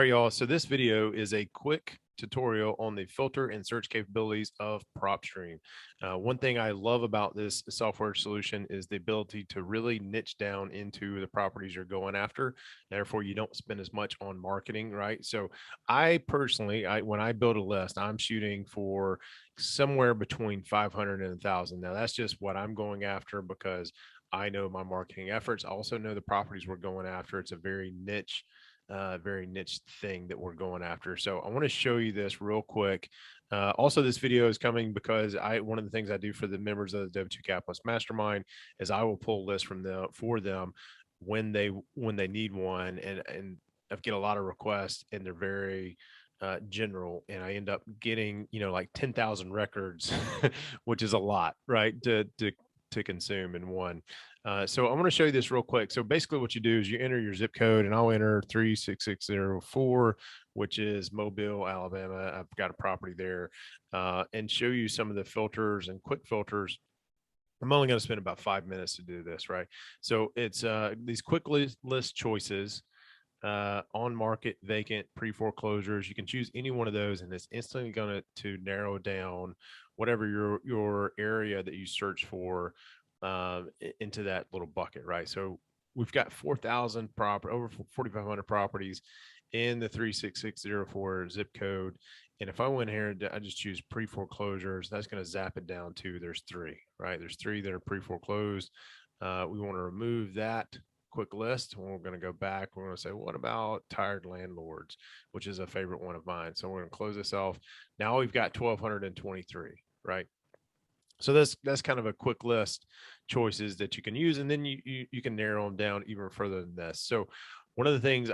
All right, y'all. So this video is a quick tutorial on the filter and search capabilities of PropStream. One thing I love about this software solution is the ability to really niche down into the properties you're going after. Therefore, you don't spend as much on marketing, right? So I personally, when I build a list, I'm shooting for somewhere between 500 and 1,000. Now, that's just what I'm going after because I know my marketing efforts. I also know the properties we're going after. It's a very niche thing that we're going after. So I want to show you this real quick. Also, this video is coming because one of the things I do for the members of the W2 Capitalist Mastermind is I will pull lists from them for them when they need one, and I get a lot of requests, and they're very general, and I end up getting like 10,000 records, which is a lot, right? To consume in one. So I'm going to show you this real quick. So basically what you do is you enter your zip code, and I'll enter 36604, which is Mobile, Alabama. I've got a property there, and show you some of the filters and quick filters. I'm only going to spend about 5 minutes to do this, right? So it's these quick list choices, on market, vacant, pre-foreclosures. You can choose any one of those, and it's instantly going to narrow down whatever your area that you search for into that little bucket, right? So we've got 4,000 over 4,500 properties in the 36604 zip code. And if I went here and I just choose pre-foreclosures, that's going to zap it down to there's three, right? There's three that are pre-foreclosed. We want to remove that quick list. We're going to go back. We're going to say, what about tired landlords, which is a favorite one of mine. So we're going to close this off. Now we've got 1,223, right? So that's kind of a quick list choices that you can use, and then you can narrow them down even further than this. So one of the things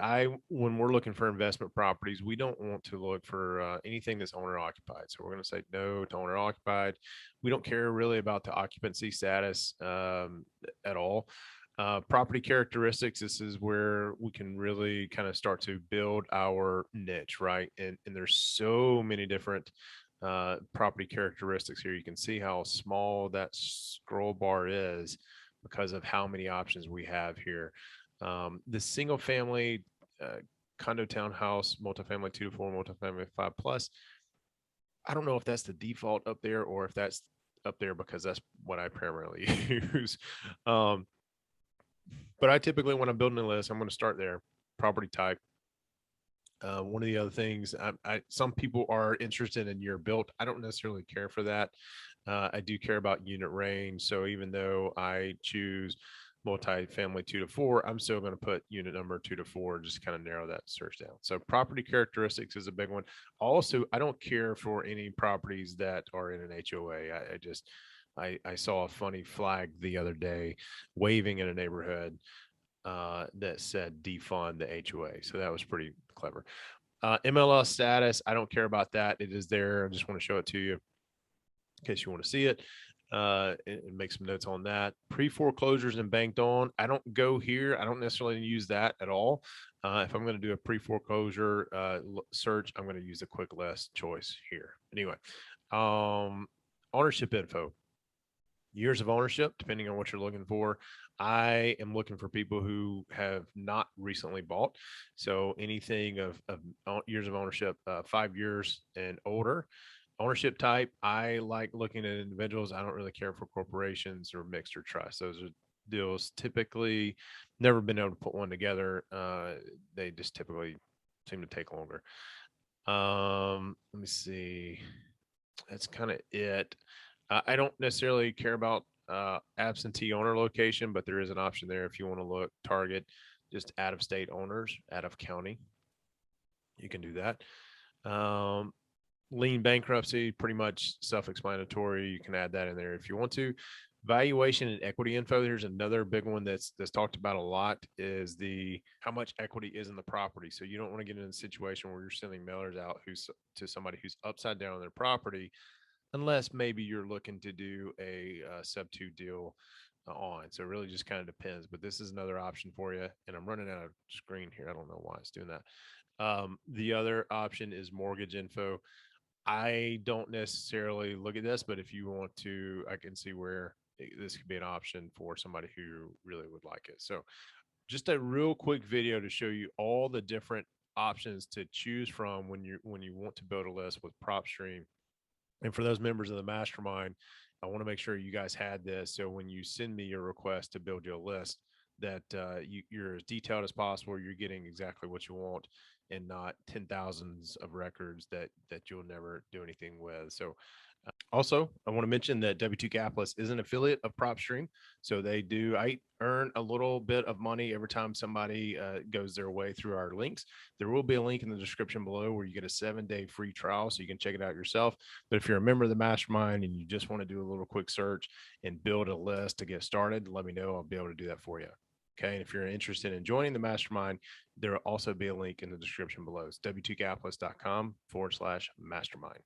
when we're looking for investment properties, we don't want to look for anything that's owner occupied. So we're going to say no to owner occupied. We don't care really about the occupancy status at all. Property characteristics, this is where we can really kind of start to build our niche, right? And there's so many different property characteristics here. You can see how small that scroll bar is because of how many options we have here. The single family, condo, townhouse, multifamily 2 to 4, multifamily 5 plus. I don't know if that's the default up there or if that's up there because that's what I primarily use. But I typically, when I'm building a list, I'm going to start there. Property type. One of the other things, some people are interested in year built. I don't necessarily care for that. I do care about unit range. So even though I choose multifamily 2 to 4, I'm still going to put unit number 2 to 4, just kind of narrow that search down. So property characteristics is a big one. Also, I don't care for any properties that are in an HOA. I saw a funny flag the other day waving in a neighborhood that said defund the HOA. So that was pretty clever. MLS status, I don't care about that. It is there. I just want to show it to you in case you want to see it. And make some notes on that. Pre-foreclosures and banked on, I don't go here. I don't necessarily use that at all. If I'm going to do a pre-foreclosure search, I'm going to use the quick list choice here. Anyway, ownership info. Years of ownership, depending on what you're looking for. I am looking for people who have not recently bought. So anything of years of ownership, 5 years and older. Ownership type, I like looking at individuals. I don't really care for corporations or mixed or trust. Those are deals typically never been able to put one together. They just typically seem to take longer. Let me see. That's kind of it. I don't necessarily care about absentee owner location, but there is an option there if you want to look target just out of state owners, out of county. You can do that. Lien bankruptcy, pretty much self-explanatory. You can add that in there if you want to. Valuation and equity info. There's another big one that's talked about a lot, is the how much equity is in the property. So you don't want to get in a situation where you're sending mailers out to somebody who's upside down on their property, unless maybe you're looking to do a sub 2 deal on. So it really just kind of depends, but this is another option for you. And I'm running out of screen here. I don't know why it's doing that. The other option is mortgage info. I don't necessarily look at this, but if you want to, I can see where this could be an option for somebody who really would like it. So just a real quick video to show you all the different options to choose from when you want to build a list with PropStream. And for those members of the mastermind, I want to make sure you guys had this. So when you send me your request to build you a list, that you're as detailed as possible. You're getting exactly what you want, and not 10,000s of records that you'll never do anything with. So also, I want to mention that W2 Capitalist is an affiliate of PropStream. So I earn a little bit of money every time somebody goes their way through our links. There will be a link in the description below where you get a 7-day free trial so you can check it out yourself. But if you're a member of the mastermind and you just want to do a little quick search and build a list to get started, let me know. I'll be able to do that for you. Okay. And if you're interested in joining the mastermind, there will also be a link in the description below. It's w2capitalist.com/mastermind.